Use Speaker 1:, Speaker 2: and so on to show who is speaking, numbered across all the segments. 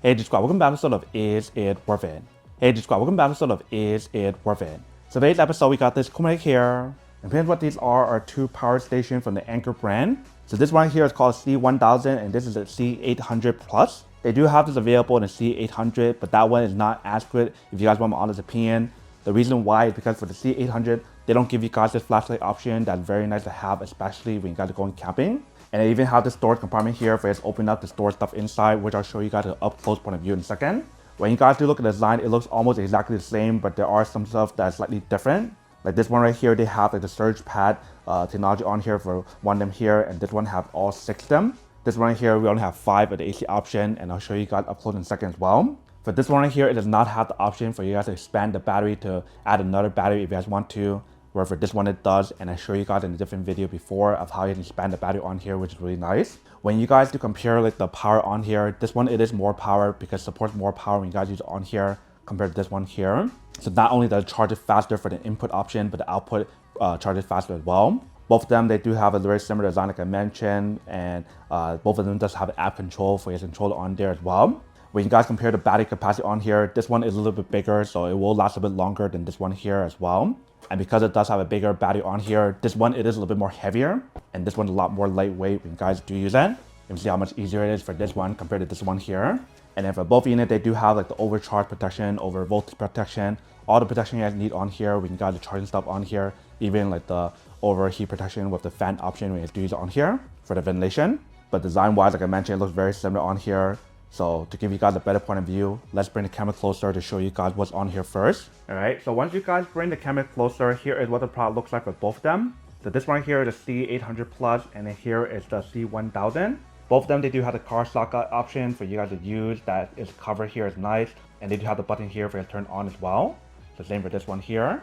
Speaker 1: Hey G Squad, welcome back to episode of Is It Worth It? Hey G Squad, welcome back to episode of Is It Worth It? So today's episode we got this cool here. And pretty much what these are two power stations from the Anker brand. So this one here is called C1000 and this is a C800 Plus. They do have this available in the C800, but that one is not as good if you guys want my honest opinion. The reason why is because for the C800, they don't give you guys this flashlight option that's very nice to have, especially when you guys are going camping. And they even have the storage compartment here for you to open up to store stuff inside, which I'll show you guys an up close point of view in a second. When you guys do look at the design, it looks almost exactly the same, but there are some stuff that's slightly different. Like this one right here, they have like the surge pad technology on here for one of them here, and this one have all 6 of them. This one right here, we only have 5 of the AC option, and I'll show you guys up close in a second as well. For this one right here, it does not have the option for you guys to expand the battery to add another battery if you guys want to. Where for this one it does, and I show you guys in a different video before of how you can expand the battery on here, which is really nice. When you guys do compare like the power on here, this one it is more power because it supports more power when you guys use it on here compared to this one here. So not only does it charge it faster for the input option, but the output charges faster as well. Both of them, they do have a very similar design like I mentioned, and both of them does have app control for your controller on there as well. When you guys compare the battery capacity on here, this one is a little bit bigger, so it will last a bit longer than this one here as well. And because it does have a bigger battery on here, this one it is a little bit more heavier, and this one's a lot more lightweight when you guys do use it. You can see how much easier it is for this one compared to this one here. And then for both units, they do have like the overcharge protection, over voltage protection, all the protection you guys need on here when you guys are charging stuff on here, even like the overheat protection with the fan option when you do use it on here for the ventilation. But design wise, like I mentioned, it looks very similar on here. So to give you guys a better point of view, let's bring the camera closer to show you guys what's on here first. All right, so once you guys bring the camera closer, here is what the product looks like for both of them. So this one here is the C800 Plus, and then here is the C1000. Both of them, they do have the car socket option for you guys to use that is covered here is nice. And they do have the button here for you to turn on as well. So same for this one here.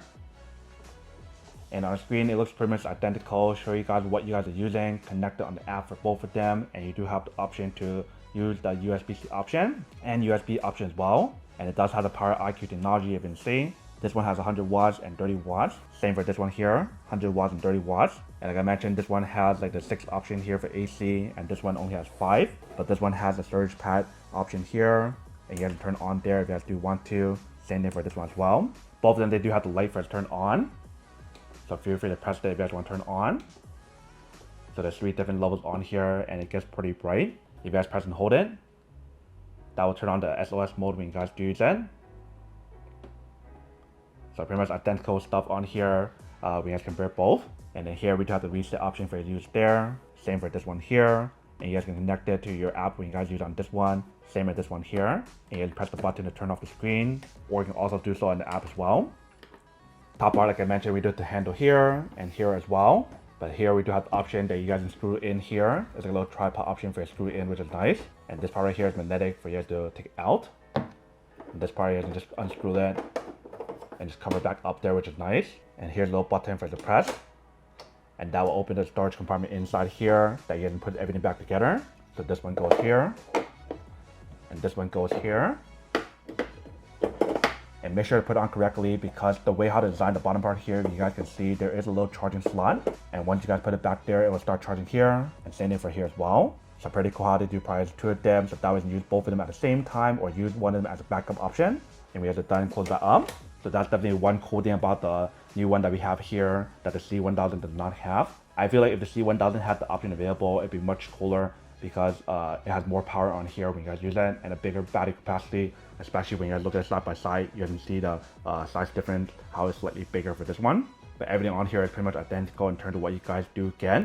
Speaker 1: And on the screen, it looks pretty much identical. Show you guys what you guys are using, connected on the app for both of them. And you do have the option to use the USB-C option and USB option as well. And it does have the power IQ technology, you can see. This one has 100 watts and 30 watts. Same for this one here, 100 watts and 30 watts. And like I mentioned, this one has like the 6 option here for AC, and this one only has 5. But this one has a surge pad option here, and you have to turn on there if you guys do want to. Same thing for this one as well. Both of them, they do have the light for it to turn on. So feel free to press that if you guys want to turn on. So there's 3 different levels on here, and it gets pretty bright. If you guys press and hold it, that will turn on the SOS mode when you guys do use it. So pretty much identical stuff on here. We guys compare both. And then here we do have the reset option for you to use there. Same for this one here. And you guys can connect it to your app when you guys use on this one. Same as this one here. And you can press the button to turn off the screen, or you can also do so in the app as well. Top part, like I mentioned, we do have the handle here and here as well. But here we do have the option that you guys can screw in here. There's a little tripod option for you to screw in, which is nice. And this part right here is magnetic for you guys to take it out. And this part you can just unscrew that and just cover it back up there, which is nice. And here's a little button for you to press. And that will open the storage compartment inside here that you can put everything back together. So this one goes here. And this one goes here. And make sure to put it on correctly, because the way how to design the bottom part here, you guys can see there is a little charging slot. And once you guys put it back there, it will start charging here. And same thing for here as well. So pretty cool how they do probably 2 of them. So that way you can use both of them at the same time, or use one of them as a backup option. And we have to done close that up. So that's definitely one cool thing about the new one that we have here that the C1000 does not have. I feel like if the C1000 had the option available, it'd be much cooler, because it has more power on here when you guys use it, and a bigger battery capacity, especially when you guys look at it side by side. You can see the size difference, how it's slightly bigger for this one. But everything on here is pretty much identical in terms of what you guys do get.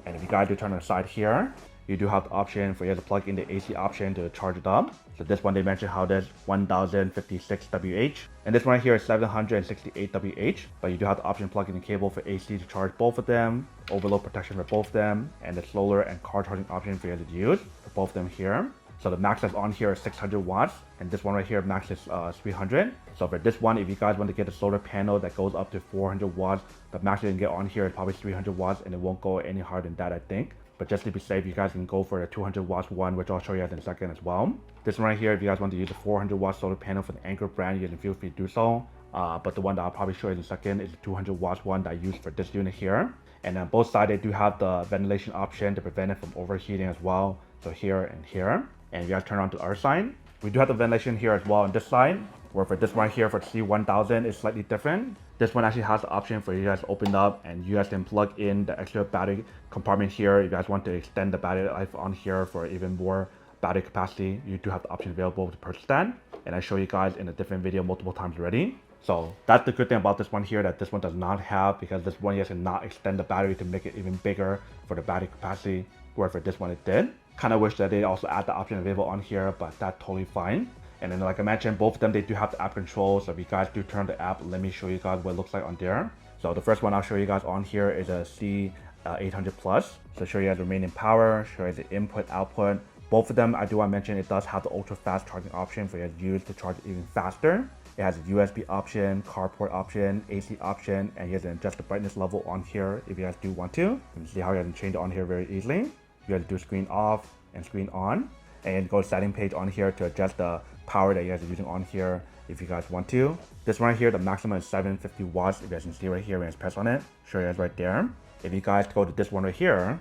Speaker 1: And if you guys do turn on the side here, you do have the option for you to plug in the AC option to charge it up. So this one, they mentioned how there's 1056 WH. And this one here is 768 WH. But you do have the option to plug in the cable for AC to charge both of them, overload protection for both of them, and the solar and car charging option for you to use for both of them here. So the max that's on here is 600 watts, and this one right here max is 300. So for this one, if you guys want to get a solar panel that goes up to 400 watts, the max you can get on here is probably 300 watts, and it won't go any higher than that, I think. But just to be safe, you guys can go for the 200 watts one, which I'll show you guys in a second as well. This one right here, if you guys want to use a 400 watt solar panel for the Anker brand, you can feel free to do so. But the one that I'll probably show you in a second is the 200 watts one that I use for this unit here. And on both sides, they do have the ventilation option to prevent it from overheating as well. So here and here. And if you guys turn on to the other side, We do have the ventilation here as well on this side, where for this one here for C1000 is slightly different. This one actually has the option for you guys to open up and you guys can plug in the extra battery compartment here. If you guys want to extend the battery life on here for even more battery capacity, you do have the option available to purchase that. And I show you guys in a different video multiple times already. So that's the good thing about this one here, that this one does not have, because this one you guys cannot extend the battery to make it even bigger for the battery capacity, where for this one it did. Kind of wish that they also add the option available on here, but that's totally fine. And then like I mentioned, both of them, they do have the app control. So if you guys do turn the app, let me show you guys what it looks like on there. So the first one I'll show you guys on here is a C800 Plus. So show you guys the remaining power, show you the input, output. Both of them, I do want to mention, it does have the ultra fast charging option for you guys to use to charge even faster. It has a USB option, carport option, AC option, and you guys can adjust the brightness level on here if you guys do want to. You can see how you guys can change it on here very easily. You guys do screen off and screen on, and go to setting page on here to adjust the power that you guys are using on here if you guys want to. This one right here, the maximum is 750 watts. If you guys can see right here when I press on it, show you guys right there. If you guys go to this one right here,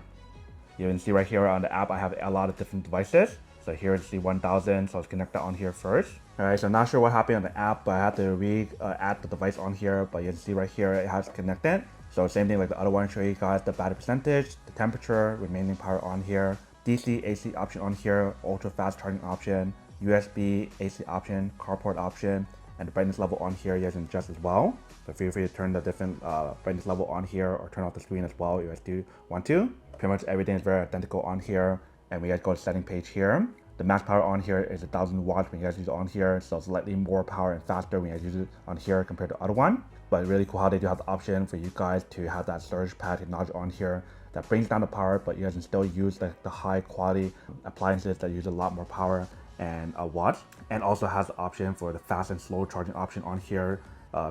Speaker 1: you can see right here on the app, I have a lot of different devices. So here's the C1000, so let's connect that on here first. All right, so I'm not sure what happened on the app, but I had to add the device on here, but you can see right here, it has connected. So same thing like the other one, show you guys the battery percentage, the temperature, remaining power on here, DC, AC option on here, ultra fast charging option, USB, AC option, carport option, and the brightness level on here you guys can adjust as well. So feel free to turn the different brightness level on here or turn off the screen as well if you guys do want to. Pretty much everything is very identical on here. And we guys go to setting page here. The max power on here is 1000 watts when you guys use it on here, so slightly more power and faster when you guys use it on here compared to the other one. But really cool how they do have the option for you guys to have that surge pad technology on here that brings down the power, but you guys can still use the high quality appliances that use a lot more power and watts. And also has the option for the fast and slow charging option on here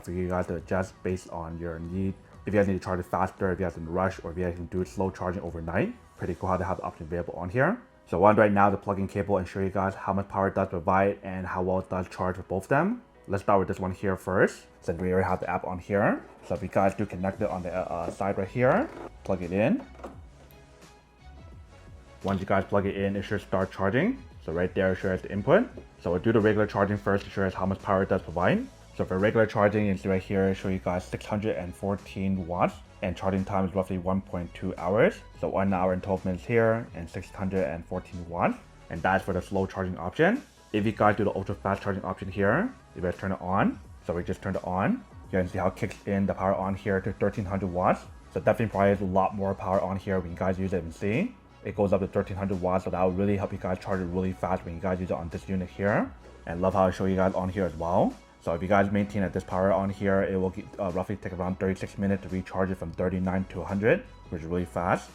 Speaker 1: for you guys to adjust based on your need. If you guys need to charge it faster, if you guys in a rush, or if you guys can do slow charging overnight. Pretty cool how they have the option available on here. So I want right now to plug in cable and show you guys how much power it does provide and how well it does charge with both of them. Let's start with this one here first, since we already have the app on here. So if you guys do connect it on the side right here, plug it in. Once you guys plug it in, it should start charging. So right there, it shows the input. So we'll do the regular charging first to show us how much power it does provide. So for regular charging, you can see right here, show you guys 614 watts. And charging time is roughly 1.2 hours. So 1 hour and 12 minutes here and 614 watts. And that's for the slow charging option. If you guys do the ultra fast charging option here, you guys turn it on. So we just turned it on. You can see how it kicks in the power on here to 1300 watts. So definitely provides a lot more power on here when you guys use it and see. It goes up to 1300 watts, so that will really help you guys charge it really fast when you guys use it on this unit here. And love how I show you guys on here as well. So if you guys maintain at this power on here, it will roughly take around 36 minutes to recharge it from 39 to 100, which is really fast.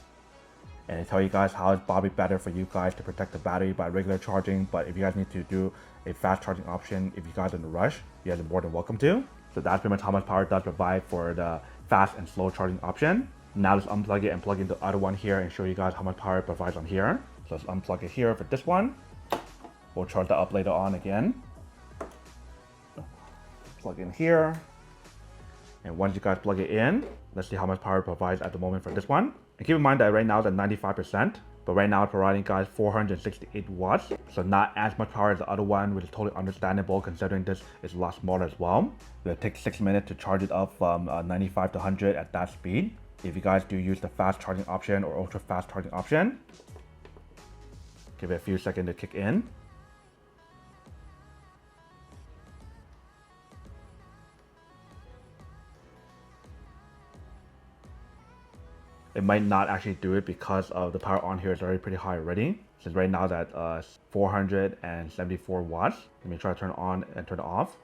Speaker 1: And I tell you guys how it's probably better for you guys to protect the battery by regular charging, but if you guys need to do a fast charging option, if you guys are in a rush, you guys are more than welcome to. So that's pretty much how much power it does provide for the fast and slow charging option. Now let's unplug it and plug in the other one here and show you guys how much power it provides on here. So let's unplug it here for this one. We'll charge that up later on again. Plug in here, and once you guys plug it in, let's see how much power it provides at the moment for this one. And keep in mind that right now it's at 95%, but right now it's providing guys 468 watts, so not as much power as the other one, which is totally understandable considering this is a lot smaller as well. It'll take 6 minutes to charge it up from 95 to 100 at that speed. If you guys do use the fast charging option or ultra fast charging option, give it a few seconds to kick in. It might not actually do it because of the power on here is already pretty high already. Since right now that's 474 watts. Let me try to turn it on and turn it off.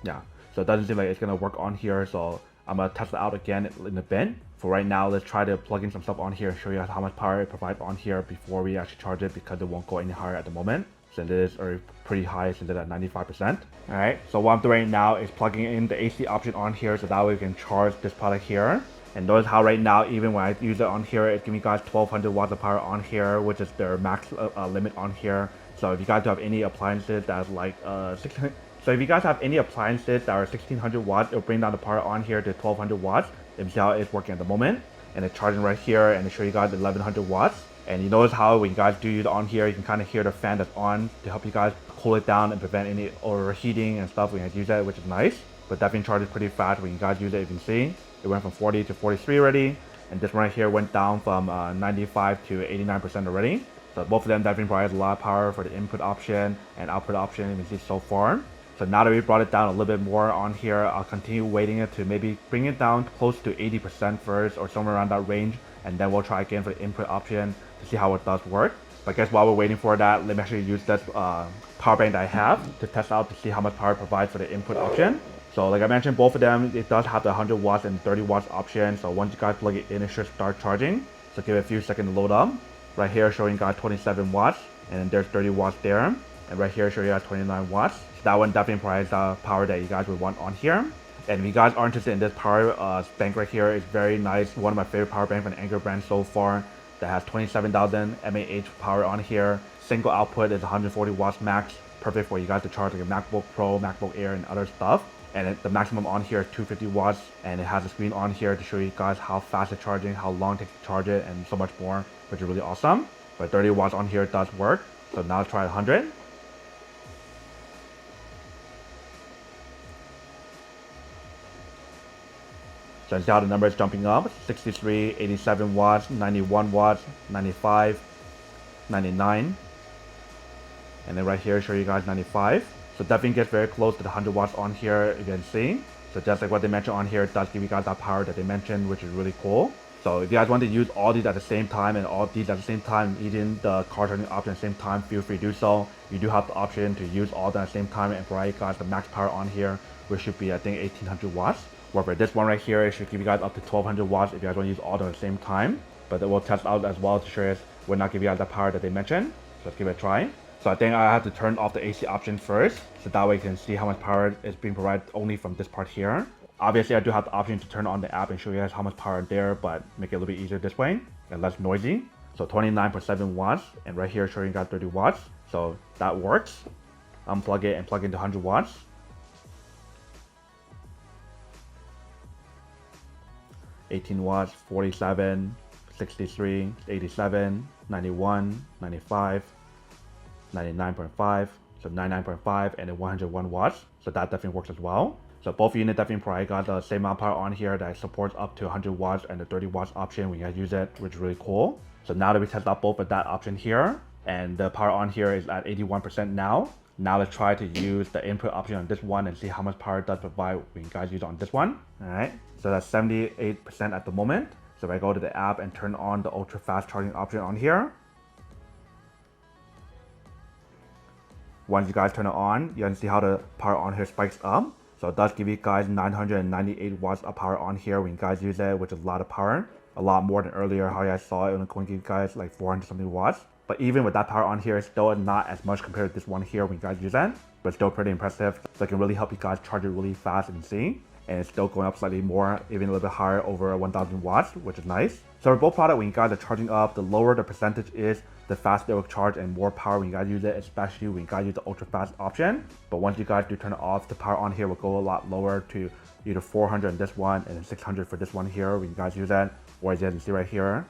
Speaker 1: Yeah, so it doesn't seem like it's gonna work on here, so I'm gonna test it out again in a bit. For right now, let's try to plug in some stuff on here and show you how much power it provides on here before we actually charge it, because it won't go any higher at the moment. Since it is already pretty high, since it's at 95%. Alright, so what I'm doing right now is plugging in the AC option on here, so that way we can charge this product here. And notice how right now, even when I use it on here, it's giving you guys 1200 watts of power on here, which is their max limit on here. So if you guys have any appliances that's like 600, so if you guys have any appliances that are 1600 watts, it'll bring down the power on here to 1200 watts. You see how it's working at the moment. And it's charging right here, and it show you guys 1100 watts. And you notice how when you guys do use it on here, you can kind of hear the fan that's on to help you guys cool it down and prevent any overheating and stuff when you guys use that, which is nice. But definitely charges pretty fast when you guys use it. You can see it went from 40 to 43 already, and this one right here went down from 95 to 89% already. So both of them definitely provide a lot of power for the input option and output option. You can see so far. So now that we brought it down a little bit more on here, I'll continue weighting it to maybe bring it down close to 80% first or somewhere around that range, and then we'll try again for the input option to see how it does work. But I guess while we're waiting for that, let me actually use this power bank that I have to test out to see how much power it provides for the input option. So like I mentioned, both of them, it does have the 100 watts and 30 watts option. So once you guys plug it in, it should start charging. So give it a few seconds to load up. Right here showing you guys 27 watts, and then there's 30 watts there. And right here showing you guys 29 watts. So that one definitely provides the power that you guys would want on here. And if you guys are interested in this power bank right here, it's very nice. One of my favorite power banks from the Anker brand so far. That has 27,000 mAh power on here. Single output is 140 watts max. Perfect for you guys to charge like a MacBook Pro, MacBook Air, and other stuff. And the maximum on here is 250 watts. And it has a screen on here to show you guys how fast it's charging, how long it takes to charge it, and so much more, which is really awesome. But 30 watts on here does work. So now let's try 100. So you see how the number is jumping up, 63, 87 watts, 91 watts, 95, 99. And then right here, show you guys 95. So definitely gets very close to the 100 watts on here, you can see. So just like what they mentioned on here, it does give you guys that power that they mentioned, which is really cool. So if you guys want to use all these at the same time and all these at the same time, using the car charging option at the same time, feel free to do so. You do have the option to use all that at the same time and provide you guys the max power on here, which should be, I think, 1800 watts. However, this one right here, it should give you guys up to 1200 watts if you guys want to use all of them at the same time. But it will test out as well to show you will not give you guys the power that they mentioned. So let's give it a try. So I think I have to turn off the AC option first, so that way you can see how much power is being provided only from this part here. Obviously, I do have the option to turn on the app and show you guys how much power there, but make it a little bit easier this way and less noisy. So 29.7 watts, and right here showing you guys 30 watts. So that works. Unplug it and plug into 100 watts. $18 watts, 47, 63, 87, 91, 95, 99.5, so 99.5, and then 101 watts. So that definitely works as well. So both units definitely provide got the same amount of power on here that supports up to 100 watts and the 30 watts option when you guys use it, which is really cool. So now that we test out both of that option here, and the power on here is at 81% now. Now let's try to use the input option on this one and see how much power it does provide when you guys use it on this one. All right, so that's 78% at the moment. So if I go to the app and turn on the ultra fast charging option on here, once you guys turn it on, you can see how the power on here spikes up. So it does give you guys 998 watts of power on here when you guys use it, which is a lot of power. A lot more than earlier how you guys saw it, only going to give you guys like 400 something watts. But even with that power on here, it's still not as much compared to this one here when you guys use it. But still pretty impressive. So it can really help you guys charge it really fast, you can see. And it's still going up slightly more, even a little bit higher, over 1000 watts, which is nice. So for both products, when you guys are charging up, the lower the percentage is, the faster it will charge and more power when you guys use it, especially when you guys use the ultra fast option. But once you guys do turn it off, the power on here will go a lot lower to either 400 on this one and then 600 for this one here when you guys use that. Or as you can see right here,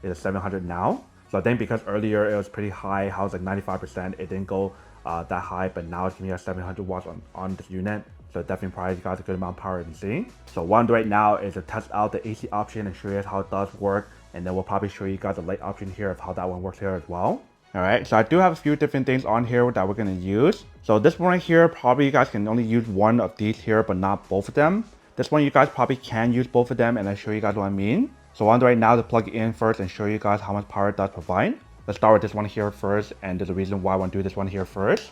Speaker 1: it is 700 now. So I think because earlier it was pretty high, how it's like 95%, it didn't go that high, but now it's giving us 700 watts on this unit. So it definitely provides you guys a good amount of power, you can see. So what I'm doing right now is to test out the AC option and show you how it does work. And then we'll probably show you guys the light option here of how that one works here as well. All right, so I do have a few different things on here that we're gonna use. So this one right here, probably you guys can only use one of these here, but not both of them. This one you guys probably can use both of them, and I'll show you guys what I mean. So what I'm doing right now to plug it in first and show you guys how much power it does provide. Let's start with this one here first, and there's a reason why I want to do this one here first.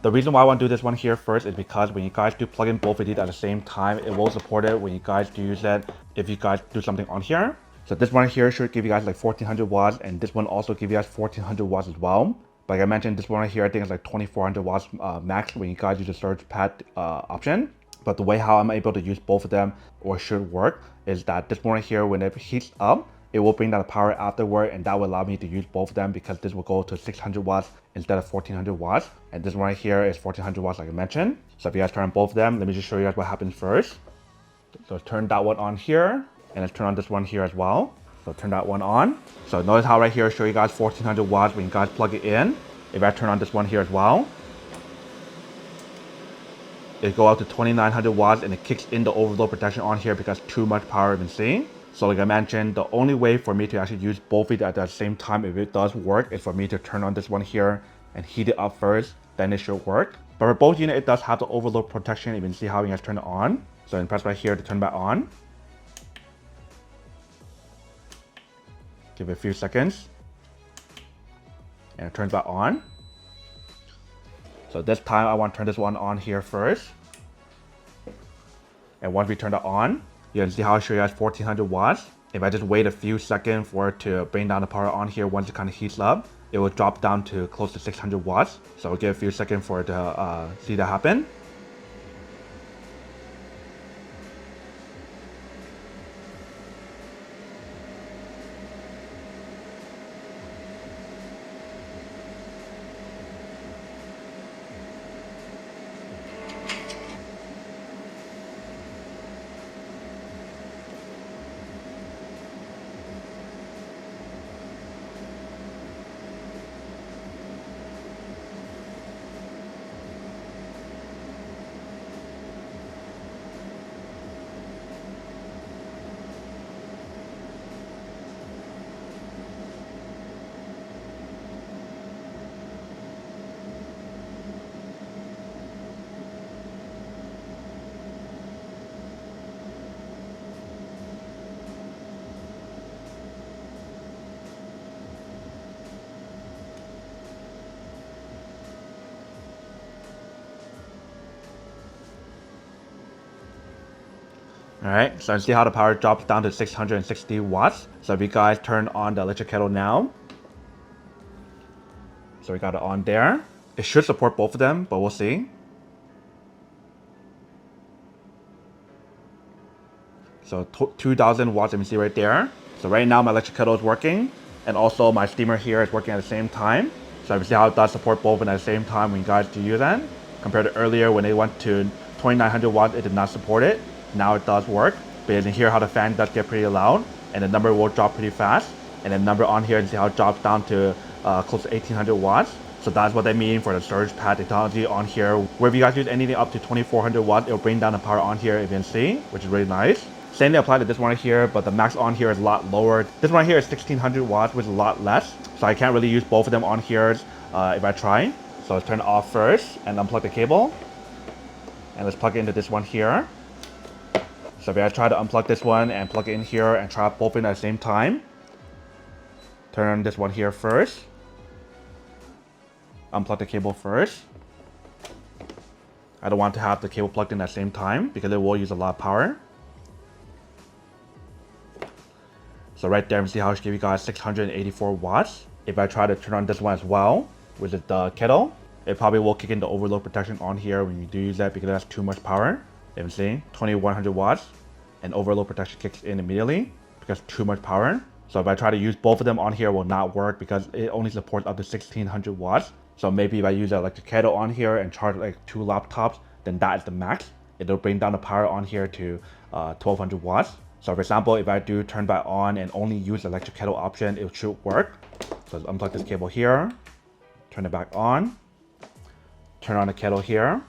Speaker 1: The reason why I want to do this one here first is because when you guys do plug in both of these at the same time, it will support it when you guys do use it if you guys do something on here. So this one here should give you guys like 1400 watts, and this one also give you guys 1400 watts as well. But like I mentioned, this one right here I think is like 2400 watts max when you guys use the surge pad option. But the way how I'm able to use both of them, or should work, is that this one right here, when it heats up, it will bring down the power afterward, and that will allow me to use both of them because this will go to 600 watts instead of 1400 watts. And this one right here is 1400 watts like I mentioned. So if you guys turn on both of them, let me just show you guys what happens first. So let's turn that one on here, and let's turn on this one here as well. So turn that one on. So notice how right here I show you guys 1400 watts when you guys plug it in. If I turn on this one here as well, it go up to 2900 watts and it kicks in the overload protection on here because too much power has been seen. So like I mentioned, the only way for me to actually use both of it at the same time if it does work is for me to turn on this one here and heat it up first, then it should work. But for both units, it does have the overload protection. You can see how you guys turn it on. So then press right here to turn back on. Give it a few seconds. And it turns back on. So this time I want to turn this one on here first. And once we turn that on, you can see how I show you guys 1400 watts. If I just wait a few seconds for it to bring down the power on here, once it kind of heats up, it will drop down to close to 600 watts. So we'll give a few seconds for it to see that happen. Alright, so you see how the power drops down to 660 watts. So if you guys turn on the electric kettle now. So we got it on there. It should support both of them, but we'll see. So 2000 watts, you can see right there. So right now my electric kettle is working. And also my steamer here is working at the same time. So you can see how it does support both at the same time when you guys do use that. Compared to earlier when they went to 2900 watts, it did not support it. Now it does work, but you can hear how the fan does get pretty loud and the number will drop pretty fast. And the number on here, you see how it drops down to close to 1800 watts. So that's what they mean for the surge pad technology on here. Where if you guys use anything up to 2400 watts, it'll bring down the power on here, if you can see, which is really nice. Same thing applied to this one right here, but the max on here is a lot lower. This one right here is 1600 watts, which is a lot less. So I can't really use both of them on here if I try. So let's turn it off first and unplug the cable. And let's plug it into this one here. So if I try to unplug this one and plug it in here and try both in at the same time. Turn on this one here first. Unplug the cable first. I don't want to have the cable plugged in at the same time because it will use a lot of power. So right there, you see how it should give you guys 684 watts. If I try to turn on this one as well, which is the kettle, it probably will kick in the overload protection on here when you do use that because that's too much power. You can see 2100 watts and overload protection kicks in immediately because too much power. So if I try to use both of them on here, it will not work because it only supports up to 1600 watts. So maybe if I use an electric kettle on here and charge like 2 laptops, then that is the max. It'll bring down the power on here to 1200 watts. So for example, if I do turn back on and only use the electric kettle option, it should work. So let's unplug this cable here, turn it back on, turn on the kettle here.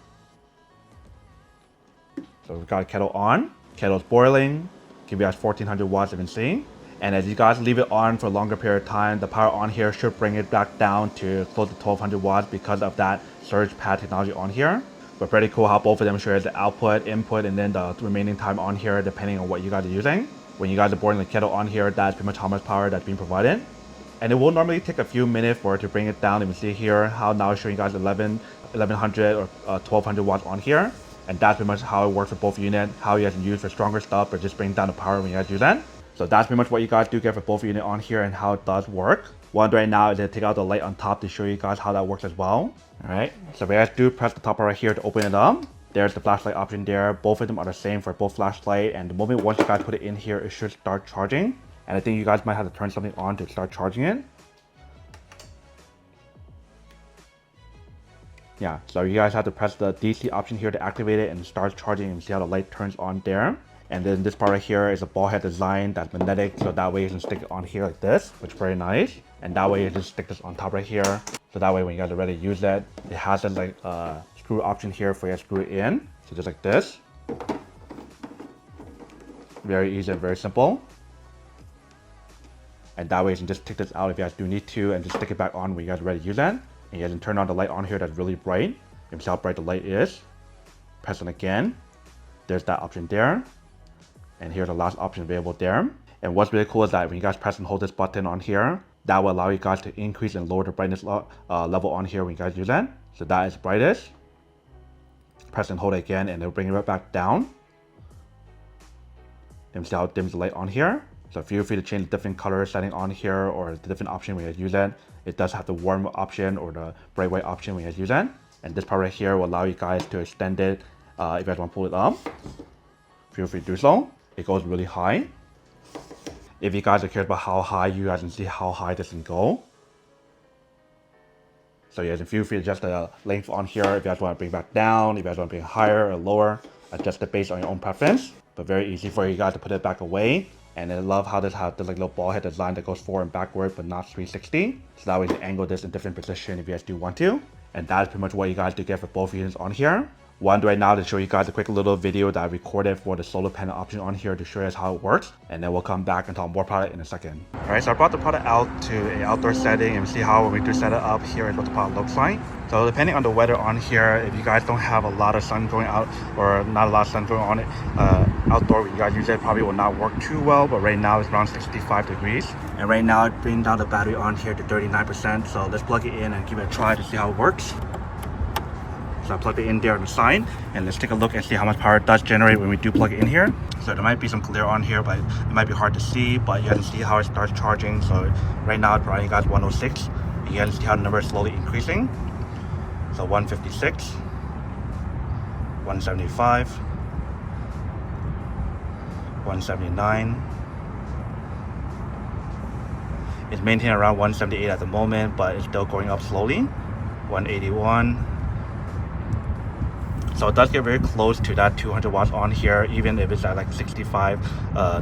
Speaker 1: So we've got a kettle on, kettle's boiling, give you guys 1400 watts you can see. And as you guys leave it on for a longer period of time, the power on here should bring it back down to close to 1200 watts because of that surge pad technology on here. But pretty cool how both of them share the output, input, and then the remaining time on here depending on what you guys are using. When you guys are boiling the kettle on here, that's pretty much how much power that's being provided. And it will normally take a few minutes for it to bring it down. You can see here how now it's showing you guys 1100 or 1200 watts on here. And that's pretty much how it works for both units, how you guys can use for stronger stuff or just bring down the power when you guys use that. So that's pretty much what you guys do get for both units on here and how it does work. What right now is to take out the light on top to show you guys how that works as well. Alright, so if you guys do press the top right here to open it up, there's the flashlight option there. Both of them are the same for both flashlight, and the moment once you guys put it in here, it should start charging. And I think you guys might have to turn something on to start charging it. Yeah, so you guys have to press the DC option here to activate it and start charging and see how the light turns on there. And then this part right here is a ball head design that's magnetic, so that way you can stick it on here like this, which is very nice. And that way you just stick this on top right here, so that way when you guys are ready to use it, it has a like screw option here for you to screw it in. So just like this. Very easy and very simple. And that way you can just take this out if you guys do need to and just stick it back on when you guys are ready to use it. And you guys can turn on the light on here that's really bright. You can see how bright the light is. Press it again. There's that option there. And here's the last option available there. And what's really cool is that when you guys press and hold this button on here, that will allow you guys to increase and lower the brightness level on here when you guys use it. So that is brightest. Press and hold it again and it'll bring it right back down. And see how it dims the light on here. So feel free to change the different color setting on here or the different option when you guys use it. It does have the warm option or the bright white option when you guys use it. And this part right here will allow you guys to extend it if you guys want to pull it up. Feel free to do so. It goes really high. If you guys are curious about how high, you guys can see how high this can go. So you guys can feel free to adjust the length on here if you guys want to bring it back down, if you guys want to bring it higher or lower. Adjust it based on your own preference. But very easy for you guys to put it back away. And I love how this has the like little ball head design that goes forward and backward, but not 360. So that way you can angle this in different position if you guys do want to. And that is pretty much what you guys do get for both units on here. One right now to show you guys a quick little video that I recorded for the solar panel option on here to show you guys how it works. And then we'll come back and talk more product in a second. Alright, so I brought the product out to an outdoor setting and see how when we do set it up, here is what the product looks like. So depending on the weather on here, if you guys don't have a lot of sun going out or not a lot of sun going on it outdoor when you guys use it, probably will not work too well. But right now it's around 65 degrees. And right now it brings down the battery on here to 39%. So let's plug it in and give it a try to see how it works. So I plugged it in there on the side, and let's take a look and see how much power it does generate when we do plug it in here. So there might be some glare on here, but it might be hard to see, but you guys can see how it starts charging. So right now it's providing you guys 106. You guys can see how the number is slowly increasing. So 156, 175, 179. It's maintained around 178 at the moment, but it's still going up slowly. 181. So it does get very close to that 200 watts on here, even if it's at like 65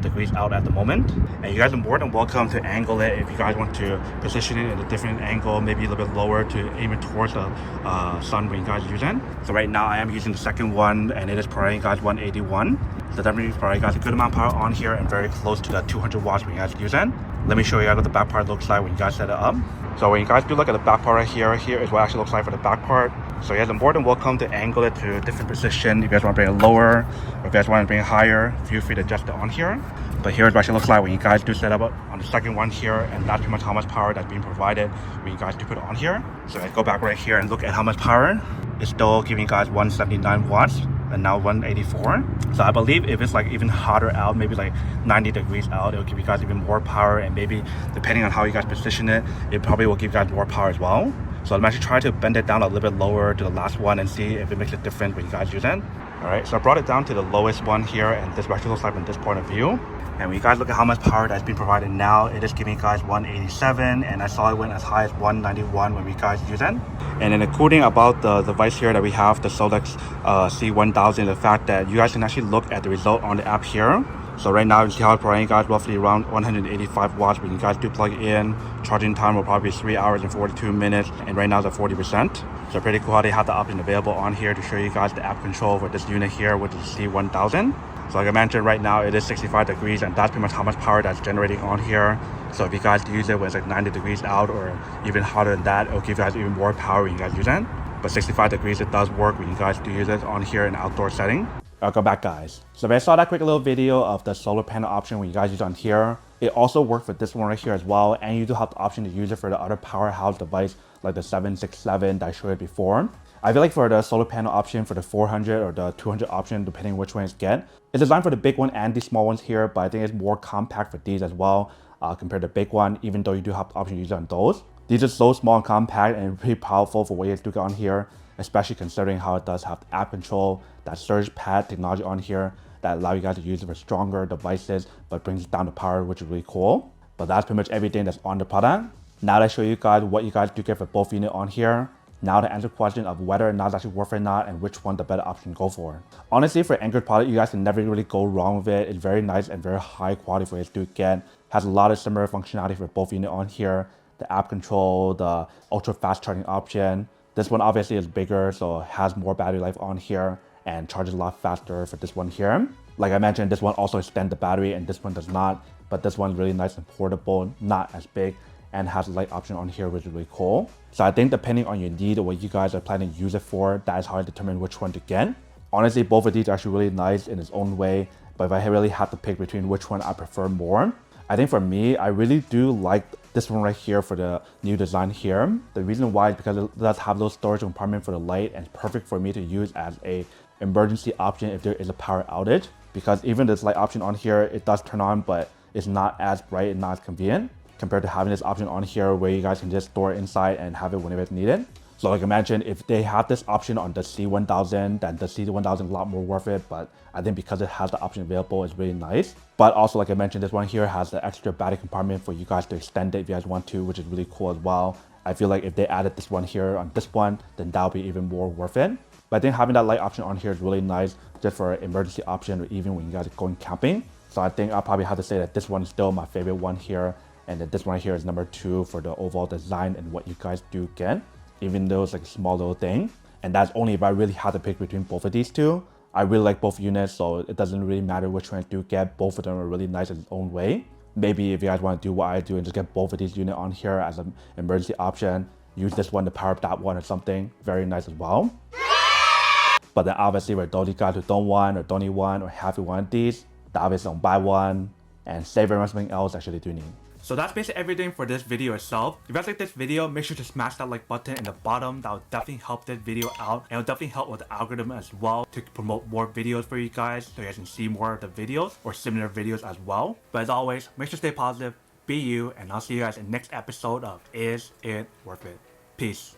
Speaker 1: degrees out at the moment. And you guys are more than welcome to angle it if you guys want to position it in a different angle, maybe a little bit lower to aim it towards the sun when you guys use it. So right now I am using the second one, and it is providing you guys 181. So definitely providing you guys a good amount of power on here and very close to that 200 watts when you guys use it. Let me show you guys what the back part looks like when you guys set it up. So when you guys do look at the back part right here, here is what it actually looks like for the back part. So you guys are more than welcome to angle it to a different position. If you guys want to bring it lower, or if you guys want to bring it higher, feel free to adjust it on here. But here's what it looks like when you guys do set up on the second one here, and that's pretty much how much power that's being provided when you guys do put it on here. So I go back right here and look at how much power. It's still giving you guys 179 watts. And now 184. So I believe if it's like even hotter out, maybe like 90 degrees out, it'll give you guys even more power, and maybe depending on how you guys position it, it probably will give you guys more power as well. So I'm actually trying to bend it down a little bit lower to the last one and see if it makes a difference when you guys use it. Alright, so I brought it down to the lowest one here, and this actually looks like from this point of view. And when you guys look at how much power that's being provided now, it is giving you guys 187, and I saw it went as high as 191 when we guys use it. And then the cool thing about the device here that we have, the Solex C1000, the fact that you guys can actually look at the result on the app here. So right now you see how it's providing you guys roughly around 185 watts when you guys do plug it in. Charging time will probably be 3 hours and 42 minutes, and right now it's at 40%. So pretty cool how they have the option available on here to show you guys the app control for this unit here, which is C1000. So like I mentioned, right now it is 65 degrees, and that's pretty much how much power that's generating on here. So if you guys use it when it's like 90 degrees out or even hotter than that, it'll give you guys even more power when you guys use it. But 65 degrees, it does work when you guys do use it on here in an outdoor setting. Welcome back, guys. So if I saw that quick little video of the solar panel option when you guys use it on here, it also worked for this one right here as well, and you do have the option to use it for the other powerhouse device like the 767 that I showed you before. I feel like for the solar panel option for the 400 or the 200 option, depending which one you get, it's designed for the big one and the small ones here, but I think it's more compact for these as well compared to the big one, even though you do have the option to use it on those. These are so small and compact and pretty powerful for what you do get on here, especially considering how it does have the app control, that surge pad technology on here that allow you guys to use it for stronger devices, but brings down the power, which is really cool. But that's pretty much everything that's on the product. Now that I show you guys what you guys do get for both units on here, Now to answer the question of whether or not it's actually worth it or not and which one the better option to go for. Honestly, for Anker product, you guys can never really go wrong with it. It's very nice and very high quality for it to get. Has a lot of similar functionality for both units on here. The app control, the ultra fast charging option. This one obviously is bigger, so it has more battery life on here and charges a lot faster for this one here. Like I mentioned, this one also extends the battery and this one does not, but this one's really nice and portable, not as big, and has a light option on here, which is really cool. So I think depending on your need or what you guys are planning to use it for, that is how I determine which one to get. Honestly, both of these are actually really nice in its own way, but if I really have to pick between which one I prefer more, I think for me, I really do like this one right here for the new design here. The reason why is because it does have those storage compartment for the light and it's perfect for me to use as a emergency option if there is a power outage. Because even this light option on here, it does turn on, but it's not as bright and not as convenient compared to having this option on here where you guys can just store it inside and have it whenever it's needed. So like I mentioned, if they have this option on the C1000, then the C1000 is a lot more worth it. But I think because it has the option available, it's really nice. But also, like I mentioned, this one here has the extra battery compartment for you guys to extend it if you guys want to, which is really cool as well. I feel like if they added this one here on this one, then that would be even more worth it. But I think having that light option on here is really nice just for an emergency option or even when you guys are going camping. So I think I'll probably have to say that this one is still my favorite one here. And that this one here is number 2 for the overall design and what you guys do get. Even though it's like a small little thing. And that's only if I really had to pick between both of these two. I really like both units, so it doesn't really matter which one I do get. Both of them are really nice in its own way. Maybe if you guys want to do what I do and just get both of these units on here as an emergency option, use this one to power up that one or something, very nice as well. But then obviously for those guys who don't want or don't need one or have one of these, then obviously don't buy one and save everyone something else actually do need. So that's basically everything for this video itself. If you guys like this video, make sure to smash that like button in the bottom. That will definitely help this video out. And it will definitely help with the algorithm as well to promote more videos for you guys so you guys can see more of the videos or similar videos as well. But as always, make sure to stay positive, be you, and I'll see you guys in the next episode of Is It Worth It? Peace.